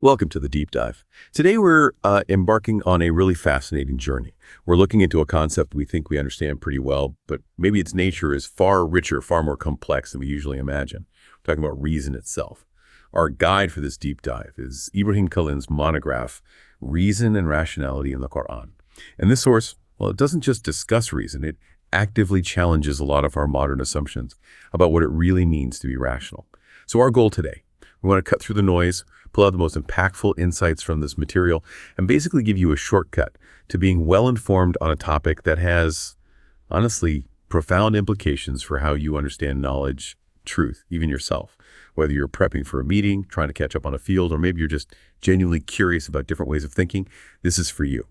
Welcome to the Deep Dive. Today we're embarking on a really fascinating journey. We're looking into a concept we think we understand pretty well, but maybe its nature is far richer, far more complex than we usually imagine. We're talking about reason itself. Our guide for this deep dive is Ibrahim Kalin's monograph, Reason and Rationality in the Qur'an. And this source, well, it doesn't just discuss reason, it actively challenges a lot of our modern assumptions about what it really means to be rational. So our goal today, we want to cut through the noise, pull out the most impactful insights from this material, and basically give you a shortcut to being well-informed on a topic that has, honestly, profound implications for how you understand knowledge, truth, even yourself. Whether you're prepping for a meeting, trying to catch up on a field, or maybe you're just genuinely curious about different ways of thinking, this is for you.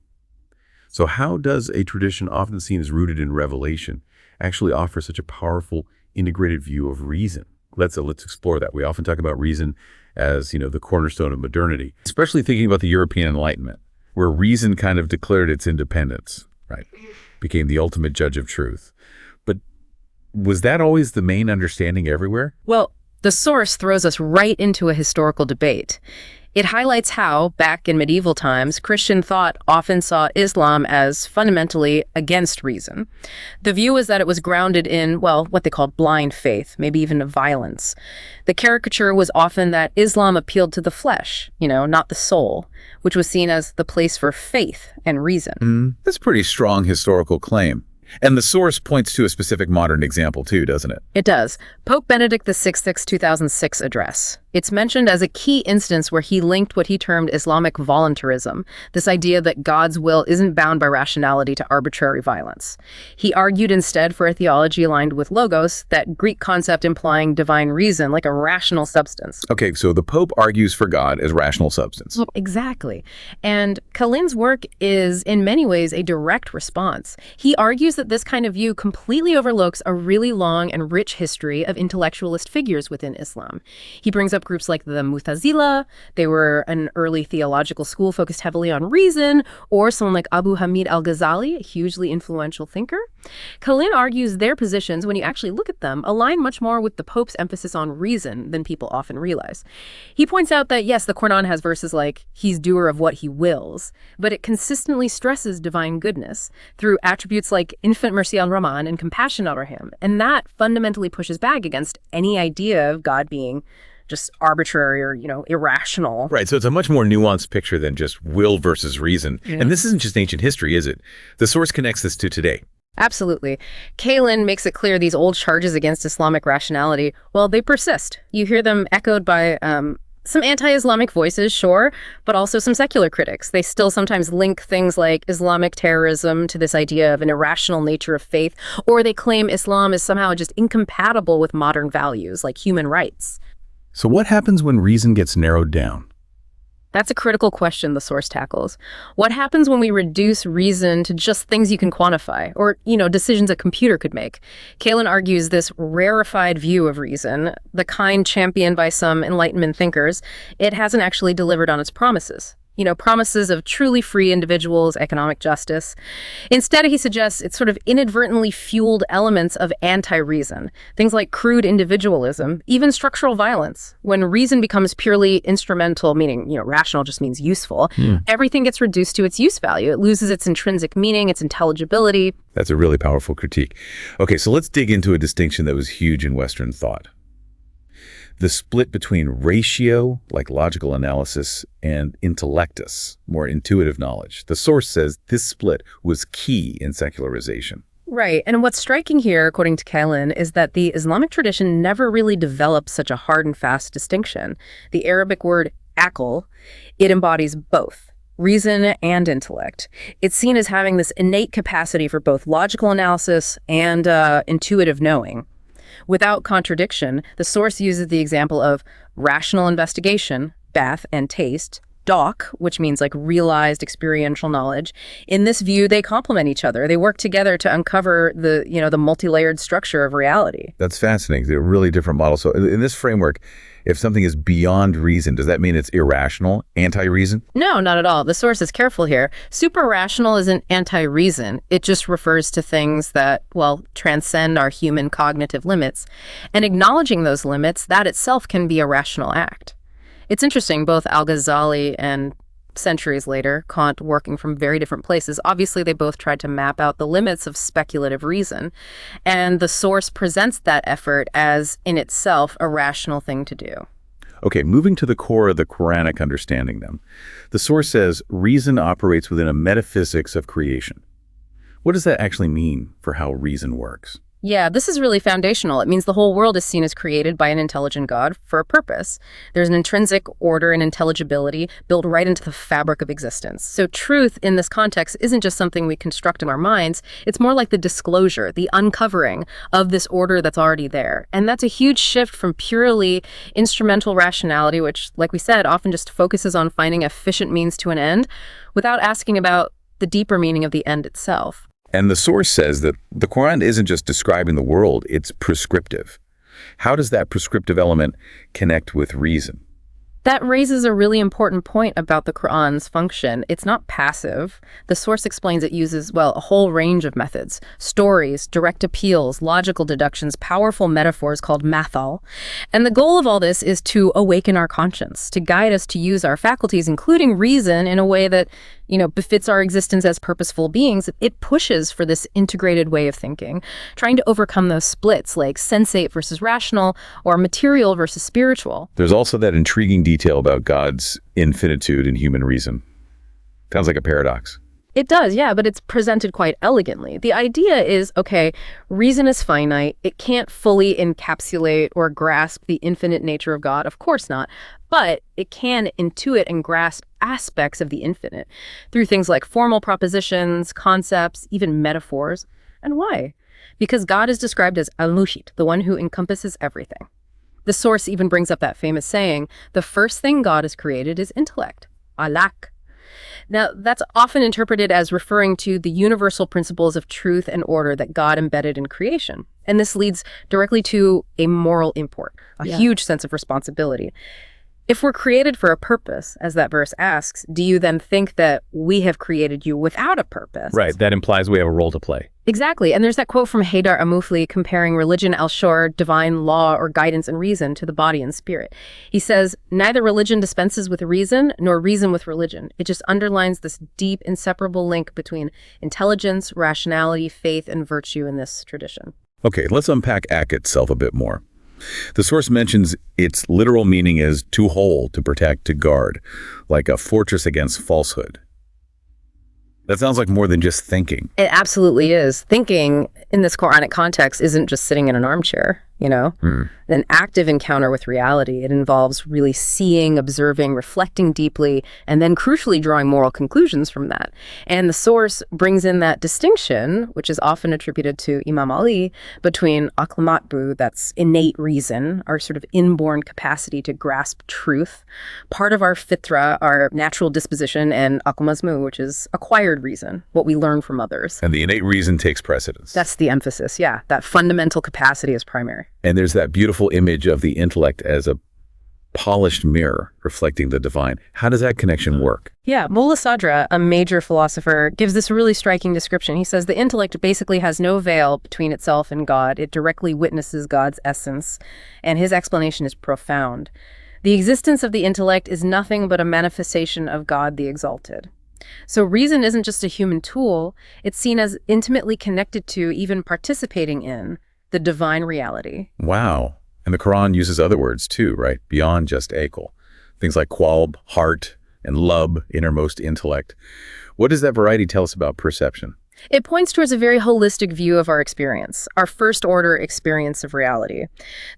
So how does a tradition often seen as rooted in revelation actually offer such a powerful, integrated view of reason? Let's explore that. We often talk about reason as, the cornerstone of modernity, especially thinking about the European Enlightenment, where reason kind of declared its independence, right? Became the ultimate judge of truth. But was that always the main understanding everywhere? Well, the source throws us right into a historical debate. It highlights how, back in medieval times, Christian thought often saw Islam as fundamentally against reason. The view was that it was grounded in, what they called blind faith, maybe even violence. The caricature was often that Islam appealed to the flesh, not the soul, which was seen as the place for faith and reason. That's a pretty strong historical claim. And the source points to a specific modern example too, doesn't it? It does. Pope Benedict XVI's 2006 address. It's mentioned as a key instance where he linked what he termed Islamic voluntarism, this idea that God's will isn't bound by rationality to arbitrary violence. He argued instead for a theology aligned with logos, that Greek concept implying divine reason, like a rational substance. Okay, so the Pope argues for God as rational substance. Exactly. And Kalin's work is, in many ways, a direct response. He argues that this kind of view completely overlooks a really long and rich history of intellectualist figures within Islam. He brings up groups like the Mu'tazila. They were an early theological school focused heavily on reason, or someone like Abu Hamid al-Ghazali, a hugely influential thinker. Kalin argues their positions, when you actually look at them, align much more with the Pope's emphasis on reason than people often realize. He points out that, yes, the Qur'an has verses like, he's doer of what he wills, but it consistently stresses divine goodness through attributes like infinite mercy al-Rahman and compassion al-Rahim, and that fundamentally pushes back against any idea of God being just arbitrary or, irrational. Right, so it's a much more nuanced picture than just will versus reason. Yeah. And this isn't just ancient history, is it? The source connects this to today. Absolutely. Kalin makes it clear these old charges against Islamic rationality, they persist. You hear them echoed by some anti-Islamic voices, sure, but also some secular critics. They still sometimes link things like Islamic terrorism to this idea of an irrational nature of faith, or they claim Islam is somehow just incompatible with modern values like human rights. So what happens when reason gets narrowed down? That's a critical question the source tackles. What happens when we reduce reason to just things you can quantify, or, decisions a computer could make? Kalin argues this rarefied view of reason, the kind championed by some Enlightenment thinkers, it hasn't actually delivered on its promises. Promises of truly free individuals, economic justice. Instead, he suggests it's sort of inadvertently fueled elements of anti-reason, things like crude individualism, even structural violence. When reason becomes purely instrumental, meaning, rational just means useful, everything gets reduced to its use value. It loses its intrinsic meaning, its intelligibility. That's a really powerful critique. Okay, so let's dig into a distinction that was huge in Western thought. The split between ratio, like logical analysis, and intellectus, more intuitive knowledge. The source says this split was key in secularization. Right. And what's striking here, according to Kalin, is that the Islamic tradition never really developed such a hard and fast distinction. The Arabic word ʿAql, it embodies both reason and intellect. It's seen as having this innate capacity for both logical analysis and intuitive knowing. Without contradiction, the source uses the example of rational investigation, bath and taste, doc, which means like realized experiential knowledge. In this view, they complement each other. They work together to uncover the multi-layered structure of reality. That's fascinating. They're really different models. So in this framework, if something is beyond reason, does that mean it's irrational, anti-reason? No, not at all. The source is careful here. Super-rational isn't anti-reason. It just refers to things that, transcend our human cognitive limits. And acknowledging those limits, that itself can be a rational act. It's interesting, both Al-Ghazali and centuries later, Kant, working from very different places, obviously they both tried to map out the limits of speculative reason. And the source presents that effort as, in itself, a rational thing to do. Okay, moving to the core of the Qur'anic understanding then. The source says reason operates within a metaphysics of creation. What does that actually mean for how reason works? Yeah, this is really foundational. It means the whole world is seen as created by an intelligent God for a purpose. There's an intrinsic order and intelligibility built right into the fabric of existence. So truth in this context isn't just something we construct in our minds. It's more like the disclosure, the uncovering of this order that's already there. And that's a huge shift from purely instrumental rationality, which, like we said, often just focuses on finding efficient means to an end without asking about the deeper meaning of the end itself. And the source says that the Qur'an isn't just describing the world, it's prescriptive. How does that prescriptive element connect with reason? That raises a really important point about the Qur'an's function. It's not passive. The source explains it uses, well, a whole range of methods: stories, direct appeals, logical deductions, powerful metaphors called mathal. And the goal of all this is to awaken our conscience, to guide us to use our faculties, including reason, in a way that, befits our existence as purposeful beings. It pushes for this integrated way of thinking, trying to overcome those splits like sensate versus rational or material versus spiritual. There's also that intriguing detail about God's infinitude in human reason. Sounds like a paradox. It does, yeah, but it's presented quite elegantly. The idea is, okay, reason is finite. It can't fully encapsulate or grasp the infinite nature of God. Of course not. But it can intuit and grasp aspects of the infinite through things like formal propositions, concepts, even metaphors. And why? Because God is described as al-muhit, the one who encompasses everything. The source even brings up that famous saying, the first thing God has created is intellect, ʿAql. Now, that's often interpreted as referring to the universal principles of truth and order that God embedded in creation. And this leads directly to a moral import, a huge sense of responsibility. If we're created for a purpose, as that verse asks, do you then think that we have created you without a purpose? Right, that implies we have a role to play. Exactly. And there's that quote from Haydar Amufli comparing religion al-shor, divine law or guidance and reason, to the body and spirit. He says, neither religion dispenses with reason nor reason with religion. It just underlines this deep, inseparable link between intelligence, rationality, faith, and virtue in this tradition. Okay, let's unpack aql itself a bit more. The source mentions its literal meaning as to hold, to protect, to guard, like a fortress against falsehood. That sounds like more than just thinking. It absolutely is. Thinking in this Quranic context isn't just sitting in an armchair, An active encounter with reality. It involves really seeing, observing, reflecting deeply, and then crucially drawing moral conclusions from that. And the source brings in that distinction, which is often attributed to Imam Ali, between aql matbu, that's innate reason, our sort of inborn capacity to grasp truth, part of our fitra, our natural disposition, and aql mazmu, which is acquired reason, what we learn from others. And the innate reason takes precedence. That's the emphasis, yeah. That fundamental capacity is primary. And there's that beautiful image of the intellect as a polished mirror reflecting the divine. How does that connection work? Yeah, Mullah Sadra, a major philosopher, gives this really striking description. He says the intellect basically has no veil between itself and God. It directly witnesses God's essence, and his explanation is profound. The existence of the intellect is nothing but a manifestation of God the Exalted. So reason isn't just a human tool. It's seen as intimately connected to, even participating in, the divine reality. Wow. And the Quran uses other words too, right? Beyond just aql. Things like qalb, heart, and lub, innermost intellect. What does that variety tell us about perception? It points towards a very holistic view of our experience, our first-order experience of reality.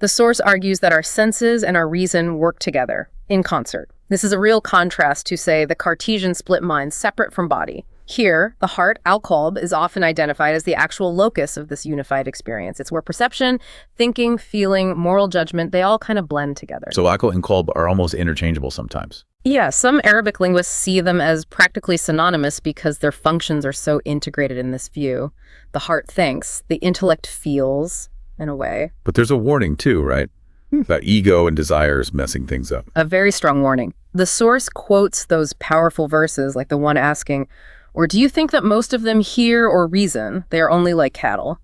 The source argues that our senses and our reason work together, in concert. This is a real contrast to, say, the Cartesian split mind separate from body. Here, the heart, al-qalb, is often identified as the actual locus of this unified experience. It's where perception, thinking, feeling, moral judgment, they all kind of blend together. So aql and qalb are almost interchangeable sometimes. Yeah, some Arabic linguists see them as practically synonymous because their functions are so integrated in this view. The heart thinks, the intellect feels, in a way. But there's a warning too, right? About ego and desires messing things up. A very strong warning. The source quotes those powerful verses, like the one asking, or do you think that most of them hear or reason? They are only like cattle.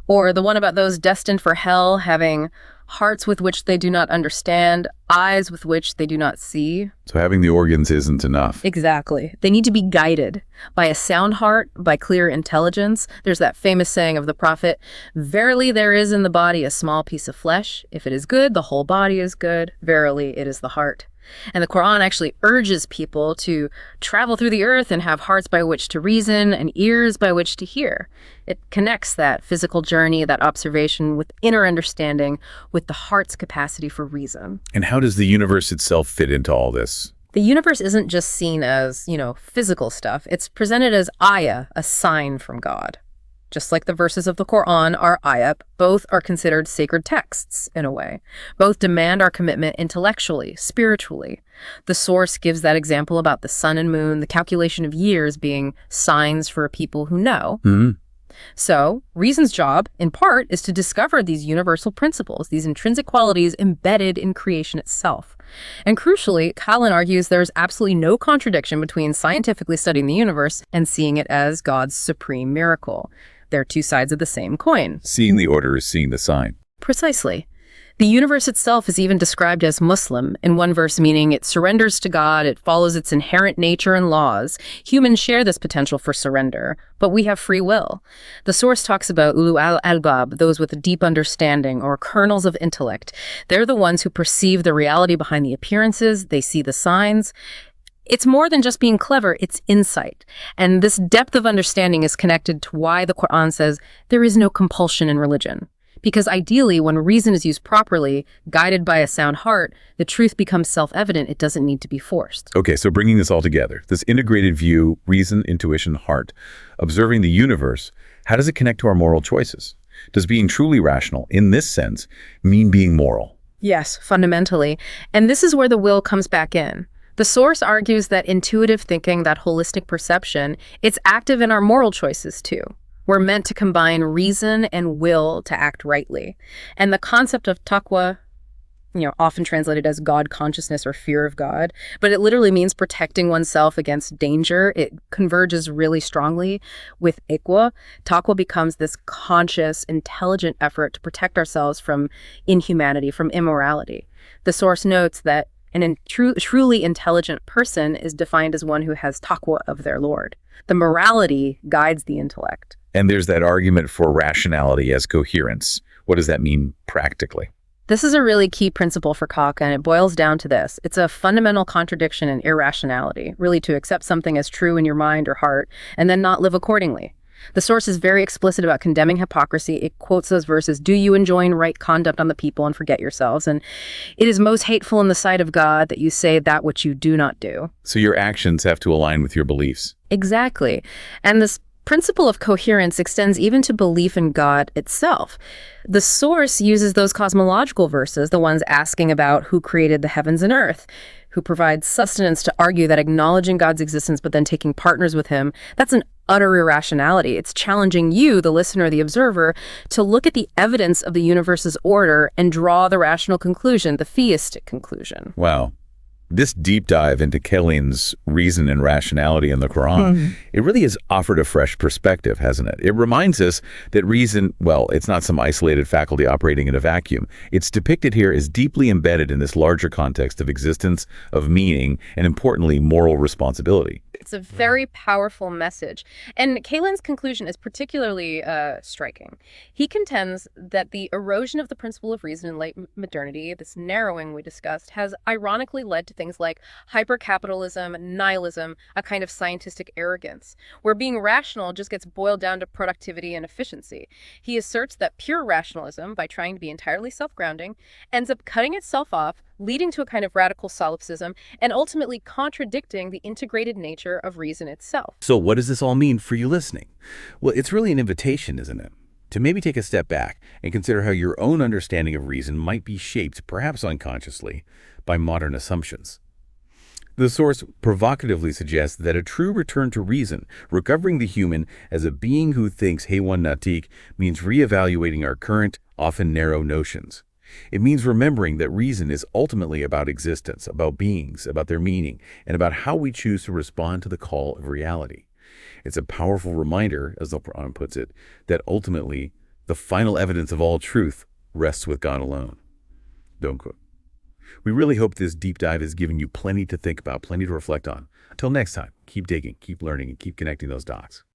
Or the one about those destined for hell having hearts with which they do not understand, eyes with which they do not see. So having the organs isn't enough. Exactly. They need to be guided by a sound heart, by clear intelligence. There's that famous saying of the prophet, "Verily there is in the body a small piece of flesh. If it is good, the whole body is good. Verily it is the heart." And the Qur'an actually urges people to travel through the earth and have hearts by which to reason and ears by which to hear. It connects that physical journey, that observation with inner understanding, with the heart's capacity for reason. And how does the universe itself fit into all this? The universe isn't just seen as, physical stuff. It's presented as ayah, a sign from God. Just like the verses of the Qur'an are ayat, both are considered sacred texts in a way. Both demand our commitment intellectually, spiritually. The source gives that example about the sun and moon, the calculation of years being signs for a people who know. Mm-hmm. So, reason's job, in part, is to discover these universal principles, these intrinsic qualities embedded in creation itself. And crucially, Kalin argues there's absolutely no contradiction between scientifically studying the universe and seeing it as God's supreme miracle. They're two sides of the same coin. Seeing the order is seeing the sign. Precisely. The universe itself is even described as Muslim, in one verse meaning it surrenders to God, it follows its inherent nature and laws. Humans share this potential for surrender, but we have free will. The source talks about ulu al-albab, those with a deep understanding or kernels of intellect. They're the ones who perceive the reality behind the appearances, they see the signs. It's more than just being clever, it's insight. And this depth of understanding is connected to why the Qur'an says there is no compulsion in religion. Because ideally, when reason is used properly, guided by a sound heart, the truth becomes self-evident. It doesn't need to be forced. Okay, so bringing this all together, this integrated view, reason, intuition, heart, observing the universe, how does it connect to our moral choices? Does being truly rational, in this sense, mean being moral? Yes, fundamentally. And this is where the will comes back in. The source argues that intuitive thinking, that holistic perception, it's active in our moral choices too. We're meant to combine reason and will to act rightly. And the concept of taqwa, often translated as God consciousness or fear of God, but it literally means protecting oneself against danger. It converges really strongly with ʿAql. Taqwa becomes this conscious, intelligent effort to protect ourselves from inhumanity, from immorality. The source notes that a truly intelligent person is defined as one who has taqwa of their Lord. The morality guides the intellect. And there's that argument for rationality as coherence. What does that mean practically? This is a really key principle for Kaka, and it boils down to this. It's a fundamental contradiction in irrationality, really to accept something as true in your mind or heart, and then not live accordingly. The source is very explicit about condemning hypocrisy. It quotes those verses, "Do you enjoin right conduct on the people and forget yourselves? And it is most hateful in the sight of God that you say that which you do not do." So your actions have to align with your beliefs. Exactly. And this principle of coherence extends even to belief in God itself. The source uses those cosmological verses, the ones asking about who created the heavens and earth, who provides sustenance, to argue that acknowledging God's existence but then taking partners with him, that's an utter irrationality. It's challenging you, the listener, the observer, to look at the evidence of the universe's order and draw the rational conclusion, the theistic conclusion. Wow. This deep dive into Kalin's reason and rationality in the Qur'an, it really has offered a fresh perspective, hasn't it? It reminds us that reason, well, it's not some isolated faculty operating in a vacuum. It's depicted here as deeply embedded in this larger context of existence, of meaning, and importantly, moral responsibility. It's a very powerful message. And Kalin's conclusion is particularly striking. He contends that the erosion of the principle of reason in late modernity, this narrowing we discussed, has ironically led to things like hypercapitalism, nihilism, a kind of scientific arrogance, where being rational just gets boiled down to productivity and efficiency. He asserts that pure rationalism, by trying to be entirely self-grounding, ends up cutting itself off, leading to a kind of radical solipsism, and ultimately contradicting the integrated nature of reason itself. So what does this all mean for you listening? Well, it's really an invitation, isn't it? To maybe take a step back and consider how your own understanding of reason might be shaped, perhaps unconsciously, by modern assumptions. The source provocatively suggests that a true return to reason, recovering the human as a being who thinks haywan natik, means reevaluating our current, often narrow notions. It means remembering that reason is ultimately about existence, about beings, about their meaning, and about how we choose to respond to the call of reality. It's a powerful reminder, as the Qur'an puts it, that ultimately the final evidence of all truth rests with God alone. Don't quote. We really hope this deep dive has given you plenty to think about, plenty to reflect on. Until next time, keep digging, keep learning, and keep connecting those dots.